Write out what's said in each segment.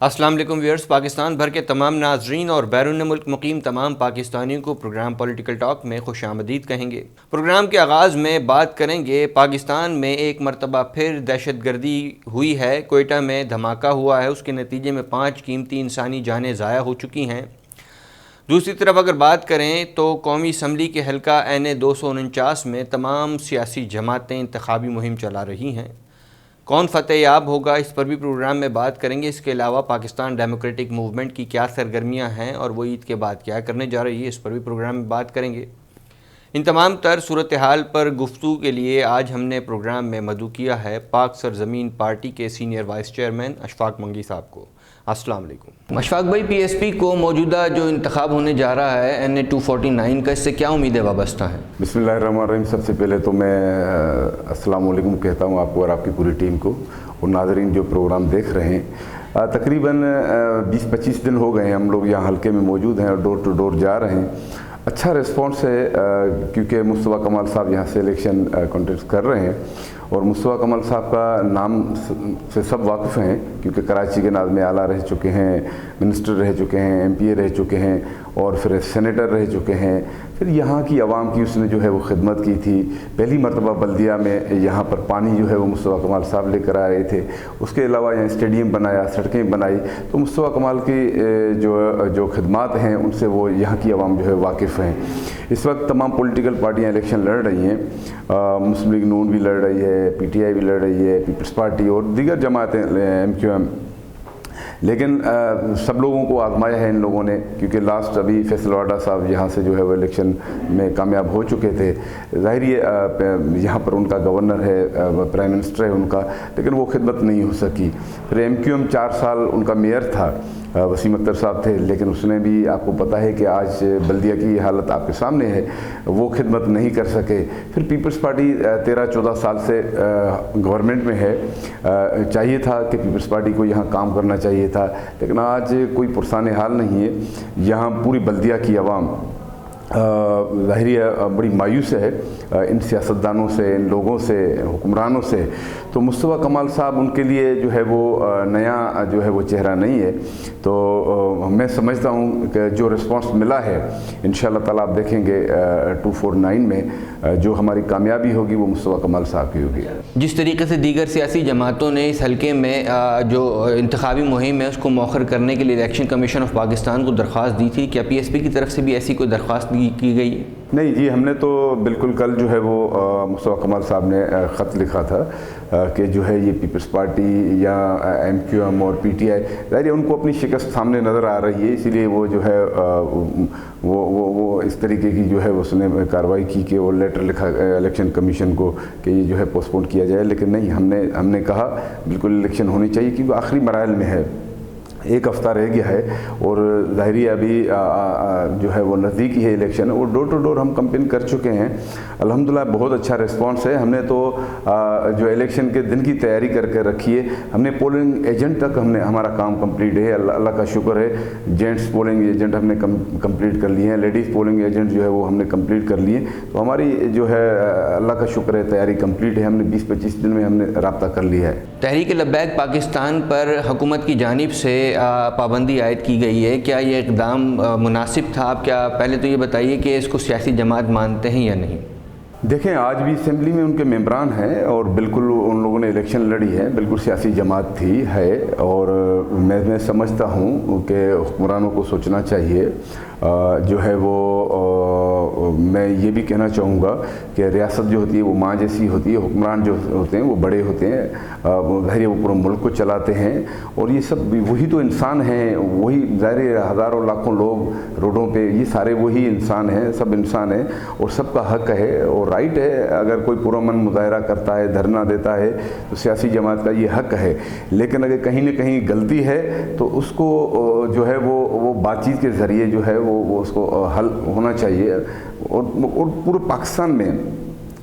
السلام علیکم ویئرز، پاکستان بھر کے تمام ناظرین اور بیرون ملک مقیم تمام پاکستانیوں کو پروگرام پولیٹیکل ٹاک میں خوش آمدید کہیں گے۔ پروگرام کے آغاز میں بات کریں گے پاکستان میں ایک مرتبہ پھر دہشت گردی ہوئی ہے۔ کوئٹہ میں دھماکہ ہوا ہے، اس کے نتیجے میں 5 قیمتی انسانی جانیں ضائع ہو چکی ہیں۔ دوسری طرف اگر بات کریں تو قومی اسمبلی کے حلقہ NA 249 میں تمام سیاسی جماعتیں انتخابی مہم چلا رہی ہیں۔ کون فتح یاب ہوگا، اس پر بھی پروگرام میں بات کریں گے۔ اس کے علاوہ پاکستان ڈیموکریٹک موومنٹ کی کیا سرگرمیاں ہیں اور وہ عید کے بعد کیا کرنے جا رہی ہے، اس پر بھی پروگرام میں بات کریں گے۔ ان تمام تر صورتحال پر گفتگو کے لیے آج ہم نے پروگرام میں مدعو کیا ہے پاک سرزمین پارٹی کے سینئر وائس چیئرمین اشفاق منگی صاحب کو۔ السلام علیکم اشفاق بھائی، PSP کو موجودہ جو انتخاب ہونے جا رہا ہے NA 249 کا، اس سے کیا امیدیں وابستہ ہیں؟ بسم اللہ الرحمن الرحیم۔ سب سے پہلے تو میں السلام علیکم کہتا ہوں آپ کو اور آپ کی پوری ٹیم کو، اور ناظرین جو پروگرام دیکھ رہے ہیں۔ تقریباً 20-25 دن ہو گئے ہیں ہم لوگ یہاں حلقے میں موجود ہیں اور ڈور ٹو ڈور جا رہے ہیں۔ اچھا ریسپانس ہے کیونکہ مصطفیٰ کمال صاحب یہاں سے الیکشن کنٹیسٹ کر رہے ہیں، اور مصطفیٰ کمال صاحب کا نام سے سب واقف ہیں کیونکہ کراچی کے ناظم اعلیٰ رہ چکے ہیں، منسٹر رہ چکے ہیں، MPA رہ چکے ہیں، اور پھر سینیٹر رہ چکے ہیں۔ پھر یہاں کی عوام کی اس نے جو ہے وہ خدمت کی تھی۔ پہلی مرتبہ بلدیہ میں یہاں پر پانی جو ہے وہ مصطفیٰ کمال صاحب لے کر آ رہے تھے۔ اس کے علاوہ یہاں اسٹیڈیم بنایا، سڑکیں بنائی، تو مصطفیٰ کمال کی جو خدمات ہیں ان سے وہ یہاں کی عوام جو ہے واقف ہیں۔ اس وقت تمام پولیٹیکل پارٹیاں الیکشن لڑ رہی ہیں۔ مسلم لیگ نون بھی لڑ رہی ہے، PTI بھی لڑ رہی ہے، پیپلز پارٹی اور دیگر جماعتیں MQM، لیکن سب لوگوں کو آزمایا ہے ان لوگوں نے، کیونکہ لاسٹ ابھی فیصل واڈا صاحب یہاں سے جو ہے وہ الیکشن میں کامیاب ہو چکے تھے۔ ظاہر یہاں پر ان کا گورنر ہے، پرائم منسٹر ہے ان کا، لیکن وہ خدمت نہیں ہو سکی۔ پھر MQM 4 سال ان کا میئر تھا، وسیم اختر صاحب تھے، لیکن اس نے بھی، آپ کو پتہ ہے کہ آج بلدیہ کی حالت آپ کے سامنے ہے، وہ خدمت نہیں کر سکے۔ پھر پیپلز پارٹی 13-14 سال سے گورنمنٹ میں ہے، چاہیے تھا کہ پیپلز پارٹی کو یہاں کام کرنا چاہیے تھا، لیکن آج کوئی پرسان حال نہیں ہے۔ یہاں پوری بلدیہ کی عوام ظاہر بڑی مایوس ہے ان سیاستدانوں سے، ان لوگوں سے، حکمرانوں سے۔ تو مصطفیٰ کمال صاحب ان کے لیے جو ہے وہ نیا جو ہے وہ چہرہ نہیں ہے۔ تو میں سمجھتا ہوں کہ جو رسپانس ملا ہے انشاءاللہ تعالیٰ آپ دیکھیں گے 249 میں جو ہماری کامیابی ہوگی وہ مصطفیٰ کمال صاحب کی ہوگی۔ جس طریقے سے دیگر سیاسی جماعتوں نے اس حلقے میں جو انتخابی مہم ہے اس کو مؤخر کرنے کے لیے الیکشن کمیشن آف پاکستان کو درخواست دی تھی، کیا PSP کی طرف سے بھی ایسی کوئی درخواست کی گئی ہے؟ نہیں جی، ہم نے تو بالکل کل جو ہے وہ مصطفیٰ کمال صاحب نے خط لکھا تھا کہ جو ہے یہ پیپلز پارٹی یا MQM اور PTI، ظاہر ان کو اپنی شکست سامنے نظر آ رہی ہے، اسی لیے وہ جو ہے وہ اس طریقے کی جو ہے اس نے کارروائی کی کہ وہ لیٹر لکھا الیکشن کمیشن کو کہ یہ جو ہے پوسٹ پون کیا جائے۔ لیکن نہیں، ہم نے کہا بالکل الیکشن ہونی چاہیے کیونکہ آخری مراحل میں ہے، 1 ہفتہ رہ گیا ہے، اور ظاہری ابھی جو ہے وہ نزدیکی ہے الیکشن، اور ڈور ٹو ڈور ہم کمپین کر چکے ہیں۔ الحمدللہ بہت اچھا ریسپانس ہے۔ ہم نے تو جو الیکشن کے دن کی تیاری کر کے رکھی ہے، ہم نے پولنگ ایجنٹ تک ہمارا کام کمپلیٹ ہے، اللہ کا شکر ہے۔ جینٹس پولنگ ایجنٹ ہم نے کمپلیٹ کر لیے ہیں، لیڈیز پولنگ ایجنٹ جو ہے وہ ہم نے کمپلیٹ کر لیے، تو ہماری جو ہے اللہ کا شکر ہے تیاری کمپلیٹ ہے۔ ہم نے 20-25 دن میں ہم نے رابطہ کر لیا ہے۔ تحریک لبیک پاکستان پر حکومت کی جانب سے پابندی عائد کی گئی ہے، کیا یہ اقدام مناسب تھا؟ آپ کیا پہلے تو یہ بتائیے کہ اس کو سیاسی جماعت مانتے ہیں یا نہیں؟ دیکھیں، آج بھی اسمبلی میں ان کے ممبران ہیں اور بالکل ان لوگوں نے الیکشن لڑی ہے، بالکل سیاسی جماعت ہے، اور میں سمجھتا ہوں کہ حکمرانوں کو سوچنا چاہیے۔ جو ہے وہ میں یہ بھی کہنا چاہوں گا کہ ریاست جو ہوتی ہے وہ ماں جیسی ہوتی ہے، حکمران جو ہوتے ہیں وہ بڑے ہوتے ہیں، ظاہر وہ پورے ملک کو چلاتے ہیں، اور یہ سب وہی تو انسان ہیں، وہی ظاہر ہزاروں لاکھوں لوگ روڈوں پہ، یہ سارے وہی انسان ہیں، سب انسان ہیں، اور سب کا حق ہے اور رائٹ ہے۔ اگر کوئی پرامن مظاہرہ کرتا ہے، دھرنا دیتا ہے، تو سیاسی جماعت کا یہ حق ہے، لیکن اگر کہیں نہ کہیں غلطی ہے تو اس کو جو ہے وہ بات چیت کے ذریعے جو ہے وہ اس کو حل ہونا چاہیے۔ اور پورے پاکستان میں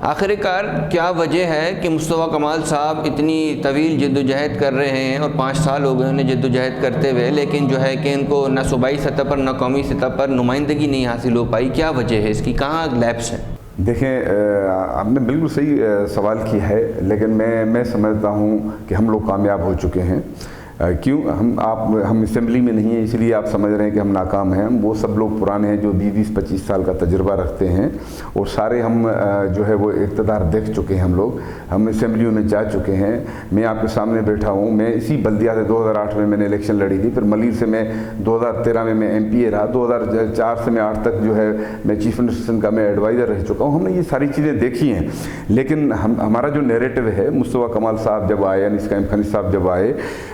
آخر کار کیا وجہ ہے کہ مصطفیٰ کمال صاحب اتنی طویل جد و جہد کر رہے ہیں اور 5 سال ہو گئے انہیں جد و جہد کرتے ہوئے، لیکن جو ہے کہ ان کو نہ صوبائی سطح پر نہ قومی سطح پر نمائندگی نہیں حاصل ہو پائی؟ کیا وجہ ہے اس کی؟ کہاں لیپس ہے؟ دیکھیں، آپ نے بالکل صحیح سوال کیا ہے، لیکن میں سمجھتا ہوں کہ ہم لوگ کامیاب ہو چکے ہیں۔ کیوں؟ ہم اسمبلی میں نہیں ہیں، اس لیے آپ سمجھ رہے ہیں کہ ہم ناکام ہیں۔ وہ سب لوگ پرانے ہیں جو 20-25 سال کا تجربہ رکھتے ہیں، اور سارے ہم جو ہے وہ اقتدار دیکھ چکے ہیں۔ ہم اسمبلیوں میں جا چکے ہیں۔ میں آپ کے سامنے بیٹھا ہوں، میں اسی بلدیہ سے 2008 میں نے الیکشن لڑی تھی، پھر ملیر سے میں 2013 میں MP رہا، 2004 سے میں 8 تک جو ہے میں چیف منسٹر کا میں ایڈوائزر رہ چکا ہوں۔ ہم نے یہ ساری چیزیں دیکھی ہیں، لیکن ہمارا جو نیریٹو ہے، مصطفیٰ کمال صاحب جب آئے، انیس قائم خانی صاحب جب آئے،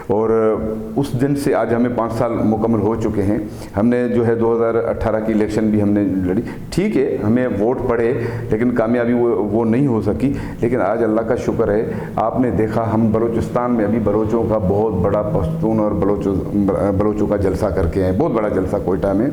اور اس دن سے آج ہمیں 5 سال مکمل ہو چکے ہیں۔ ہم نے جو ہے 2018 کی الیکشن بھی ہم نے لڑی، ٹھیک ہے ہمیں ووٹ پڑے، لیکن کامیابی وہ نہیں ہو سکی۔ لیکن آج اللہ کا شکر ہے، آپ نے دیکھا ہم بلوچستان میں ابھی بلوچوں کا بہت بڑا پشتون اور بلوچوں کا جلسہ کر کے ہیں، بہت بڑا جلسہ کوئٹہ میں۔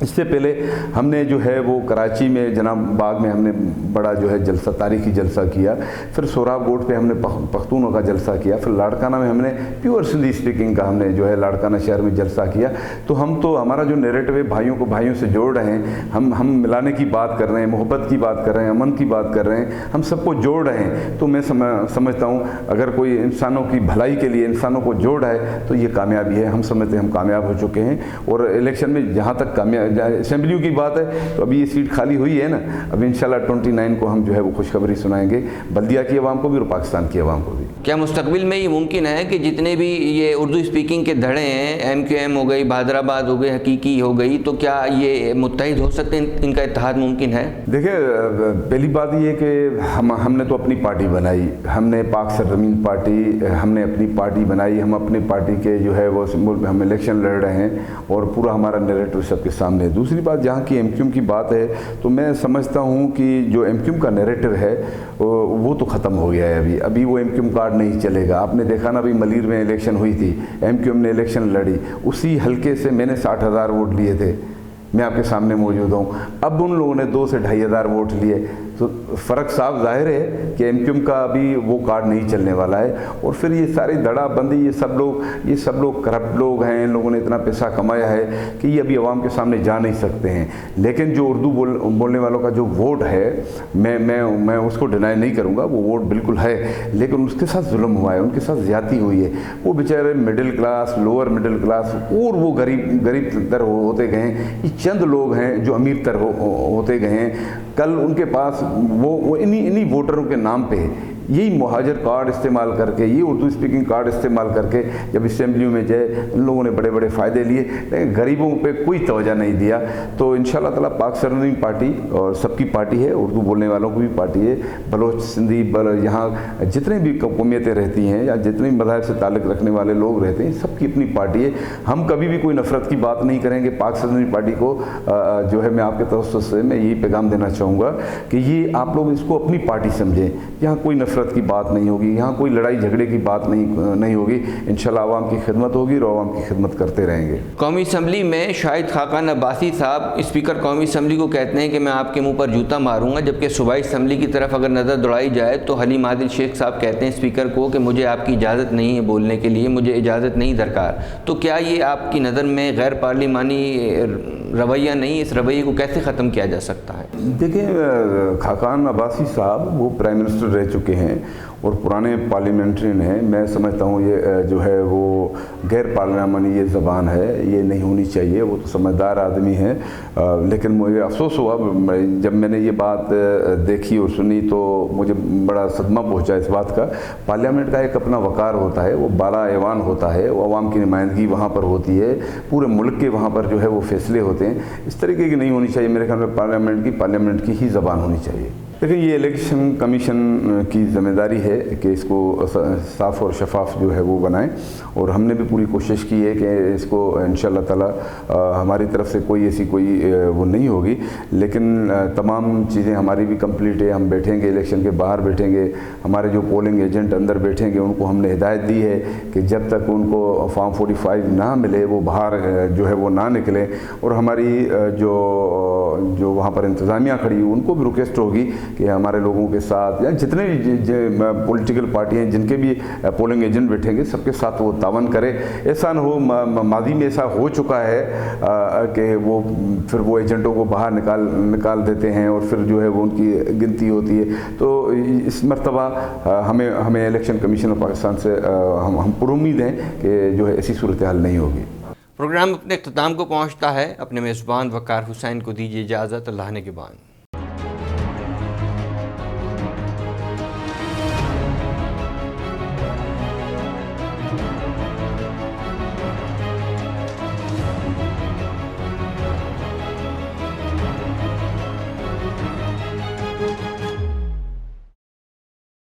اس سے پہلے ہم نے جو ہے وہ کراچی میں جناب باغ میں ہم نے بڑا جو ہے جلسہ، تاریخی جلسہ کیا، پھر سوراب گوٹ پہ ہم نے پختونوں کا جلسہ کیا، پھر لاڑکانہ میں ہم نے پیور سندھی اسپیکنگ کا ہم نے جو ہے لاڑکانہ شہر میں جلسہ کیا۔ تو ہمارا جو نیریٹو ہے بھائیوں کو بھائیوں سے جوڑ رہے ہیں، ہم ملانے کی بات کر رہے ہیں، محبت کی بات کر رہے ہیں، امن کی بات کر رہے ہیں، ہم سب کو جوڑ رہے ہیں۔ تو میں سمجھتا ہوں اگر کوئی انسانوں کی بھلائی کے لیے انسانوں کو جوڑ رہا ہے تو یہ کامیابی ہے۔ ہم سمجھتے ہیں ہم کامیاب ہو چکے ہیں، اور الیکشن میں جہاں تک اسمبلیوں کی بات ہے تو ابھی یہ سیٹ خالی ہوئی ہے نا، اب انشاءاللہ 29 کو ہم جو ہے وہ خوشخبری سنائیں گے بلدیہ کی عوام کو بھی اور پاکستان کی عوام کو بھی۔ کیا مستقبل میں یہ ممکن ہے کہ جتنے بھی یہ اردو اسپیکنگ کے دھڑے ہیں، MQM ہو گئی، بہادر آباد ہو گئی، حقیقی ہو گئی، تو کیا یہ متحد ہو سکتے ہیں؟ ان کا اتحاد ممکن ہے؟ دیکھیں، پہلی بات یہ ہے کہ ہم نے تو اپنی پارٹی بنائی، ہم نے پاک سرزمین پارٹی، ہم نے اپنی پارٹی بنائی، ہم اپنی پارٹی کے جو ہے وہ سمبل پہ ہم الیکشن لڑ رہے ہیں، اور پورا ہمارا نیریٹو سب کے سامنے ہے۔ دوسری بات جہاں کی MQM کی بات ہے تو میں سمجھتا ہوں کہ جو MQM کا نیریٹو ہے وہ تو ختم ہو گیا ہے۔ ابھی وہ MQM کارڈ نہیں چلے گا۔ آپ نے دیکھا نا، ابھی ملیر میں الیکشن ہوئی تھی، MQM نے الیکشن لڑی، اسی حلقے سے میں نے 60,000 ووٹ لیے تھے، میں آپ کے سامنے موجود ہوں۔ اب ان لوگوں نے 2 سے 2,500 ووٹ لیے، تو فرق صاف ظاہر ہے کہ MQM کا ابھی وہ کارڈ نہیں چلنے والا ہے۔ اور پھر یہ ساری دڑا بندی، یہ سب لوگ کرپٹ لوگ ہیں، ان لوگوں نے اتنا پیسہ کمایا ہے کہ یہ ابھی عوام کے سامنے جا نہیں سکتے ہیں۔ لیکن جو اردو بولنے والوں کا جو ووٹ ہے، میں اس کو ڈینائی نہیں کروں گا، وہ ووٹ بالکل ہے، لیکن اس کے ساتھ ظلم ہوا ہے، ان کے ساتھ زیادتی ہوئی ہے۔ وہ بیچارے middle class, lower middle class, اور وہ غریب تر ہوتے گئے ہیں۔ یہ چند لوگ ہیں جو امیر تر ہوتے گئے ہیں۔ کل ان کے پاس وہ انہی ووٹروں کے نام پہ یہی مہاجر کارڈ استعمال کر کے، یہ اردو اسپیکنگ کارڈ استعمال کر کے جب اسمبلیوں میں جائے، ان لوگوں نے بڑے بڑے فائدے لیے، لیکن غریبوں پہ کوئی توجہ نہیں دیا۔ تو انشاءاللہ تعالیٰ پاک سرزمین پارٹی اور سب کی پارٹی ہے، اردو بولنے والوں کی بھی پارٹی ہے، بلوچ، سندھی، یہاں جتنے بھی قومیتیں رہتی ہیں یا جتنے بھی مذاہب سے تعلق رکھنے والے لوگ رہتے ہیں، سب کی اپنی پارٹی ہے۔ ہم کبھی بھی کوئی نفرت کی بات نہیں کریں گے۔ پاک سرزمین پارٹی کو جو ہے میں آپ کے توسط سے میں یہی پیغام دینا چاہوں گا کہ یہ آپ لوگ اس کو اپنی پارٹی سمجھیں۔ یہاں کوئی نفرت کی بات نہیں ہوگی، یہاں کوئی لڑائی جھگڑے کی بات نہیں ہوگی۔ انشاءاللہ عوام کی خدمت ہوگی اور عوام کی خدمت کرتے رہیں گے۔ قومی اسمبلی میں شاہد خاقان عباسی صاحب اسپیکر قومی اسمبلی کو کہتے ہیں کہ میں آپ کے منہ پر جوتا ماروں گا، جبکہ صوبائی اسمبلی کی طرف اگر نظر دوڑائی جائے تو حلیم عادل شیخ صاحب کہتے ہیں اسپیکر کو کہ مجھے آپ کی اجازت نہیں ہے بولنے کے لیے، مجھے اجازت نہیں درکار۔ تو کیا یہ آپ کی نظر میں غیر پارلیمانی رویہ نہیں؟ اس رویے کو کیسے ختم کیا جا سکتا ہے؟ دیکھیں، خاقان عباسی صاحب وہ پرائم منسٹر رہ چکے ہیں اور پرانے پارلیمنٹرین ہیں۔ میں سمجھتا ہوں یہ جو ہے وہ غیر پارلیمانی یہ زبان ہے، یہ نہیں ہونی چاہیے۔ وہ تو سمجھدار آدمی ہیں، لیکن مجھے افسوس ہوا جب میں نے یہ بات دیکھی اور سنی تو مجھے بڑا صدمہ پہنچا اس بات کا۔ پارلیمنٹ کا ایک اپنا وقار ہوتا ہے، وہ بالا ایوان ہوتا ہے، وہ عوام کی نمائندگی وہاں پر ہوتی ہے، پورے ملک کے وہاں پر جو ہے وہ فیصلے ہوتے ہیں۔ اس طریقے کی نہیں ہونی چاہیے۔ میرے خیال میں پارلیمنٹ کی ہی زبان ہونی چاہیے۔ لیکن یہ الیکشن کمیشن کی ذمہ داری ہے کہ اس کو صاف اور شفاف جو ہے وہ بنائیں، اور ہم نے بھی پوری کوشش کی ہے کہ اس کو انشاءاللہ تعالی ہماری طرف سے کوئی ایسی کوئی وہ نہیں ہوگی، لیکن تمام چیزیں ہماری بھی کمپلیٹ ہے۔ ہم بیٹھیں گے، الیکشن کے باہر بیٹھیں گے، ہمارے جو پولنگ ایجنٹ اندر بیٹھیں گے، ان کو ہم نے ہدایت دی ہے کہ جب تک ان کو فارم 45 نہ ملے وہ باہر جو ہے وہ نہ نکلیں، اور ہماری جو وہاں پر انتظامیہ کھڑی ان کو بھی ریکویسٹ ہوگی کہ ہمارے لوگوں کے ساتھ یا جتنے بھی پولیٹیکل پارٹی ہیں جن کے بھی پولنگ ایجنٹ بیٹھیں گے سب کے ساتھ وہ تعاون کرے. ایسا نہ ہو, ماضی میں ایسا ہو چکا ہے کہ وہ پھر وہ ایجنٹوں کو باہر نکال دیتے ہیں اور پھر جو ہے وہ ان کی گنتی ہوتی ہے. تو اس مرتبہ ہمیں الیکشن کمیشن آف پاکستان سے ہم پر امید ہیں کہ جو ہے ایسی صورتحال نہیں ہوگی. پروگرام اپنے اختتام کو پہنچتا ہے. اپنے میزبان وقار حسین کو دیجیے اجازت. اللہ نگہبان.